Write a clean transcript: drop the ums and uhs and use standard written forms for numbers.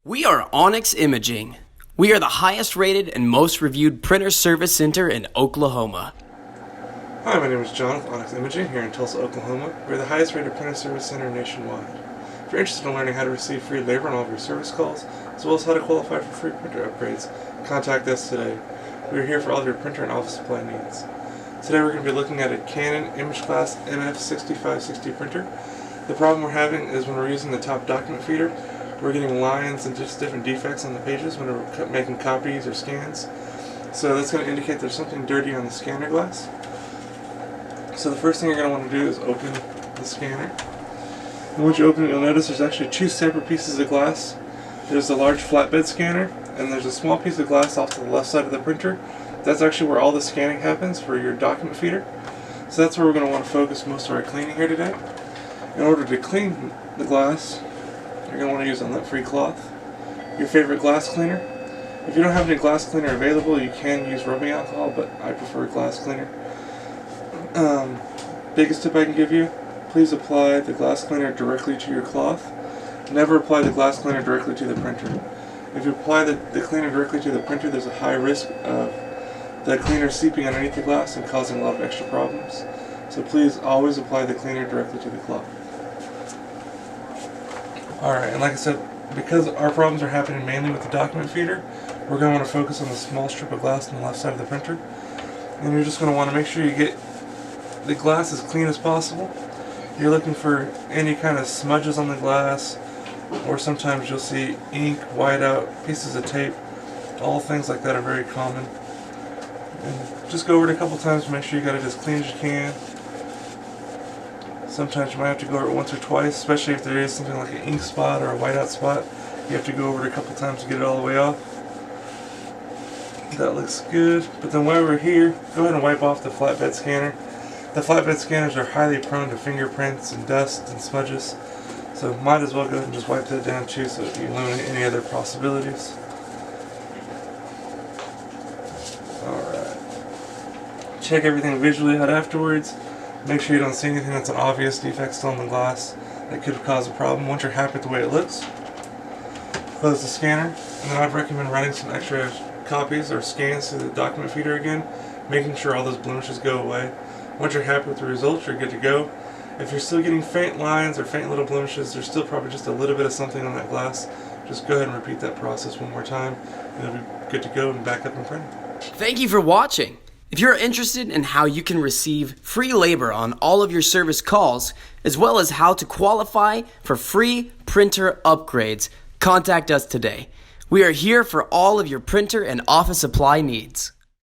We are Onyx Imaging. We are the highest rated and most reviewed printer service center in Oklahoma. Hi, my name is John with Onyx Imaging here in Tulsa, Oklahoma. We're the highest rated printer service center nationwide. If you're interested in learning how to receive free labor on all of your service calls, as well as how to qualify for free printer upgrades, contact us today. We are here for all of your printer and office supply needs. Today we're going to be looking at a Canon imageCLASS MF8560 printer. The problem we're having is when we're using the top document feeder, we're getting lines and just different defects on the pages when we're making copies or scans. So that's going to indicate there's something dirty on the scanner glass. So the first thing you're going to want to do is open the scanner. And once you open it, you'll notice there's actually two separate pieces of glass. There's a large flatbed scanner, and there's a small piece of glass off to the left side of the printer. That's actually where all the scanning happens for your document feeder. So that's where we're going to want to focus most of our cleaning here today. In order to clean the glass, you're going to want to use a lint-free cloth, your favorite glass cleaner. If you don't have any glass cleaner available, you can use rubbing alcohol, but I prefer glass cleaner. Biggest tip I can give you, please apply the glass cleaner directly to your cloth. Never apply the glass cleaner directly to the printer. If you apply the cleaner directly to the printer, there's a high risk of the cleaner seeping underneath the glass and causing a lot of extra problems. So please always apply the cleaner directly to the cloth. Alright, and like I said, because our problems are happening mainly with the document feeder, we're going to want to focus on the small strip of glass on the left side of the printer. And you're just going to want to make sure you get the glass as clean as possible. You're looking for any kind of smudges on the glass, or sometimes you'll see ink, whiteout, pieces of tape. All things like that are very common. And just go over it a couple times to make sure you got it as clean as you can. Sometimes you might have to go over it once or twice, especially if there is something like an ink spot or a whiteout spot. You have to go over it a couple times to get it all the way off. That looks good. But then while we're here, go ahead and wipe off the flatbed scanner. The flatbed scanners are highly prone to fingerprints and dust and smudges, so might as well go ahead and just wipe that down too so that you eliminate any other possibilities. Alright. Check everything visually out afterwards. Make sure you don't see anything that's an obvious defect still on the glass that could cause a problem. Once you're happy with the way it looks, close the scanner, and then I'd recommend running some extra copies or scans to the document feeder again, making sure all those blemishes go away. Once you're happy with the results, you're good to go. If you're still getting faint lines or faint little blemishes, there's still probably just a little bit of something on that glass. Just go ahead and repeat that process one more time, and it'll be good to go and back up and print. Thank you for watching. If you're interested in how you can receive free labor on all of your service calls, as well as how to qualify for free printer upgrades, contact us today. We are here for all of your printer and office supply needs.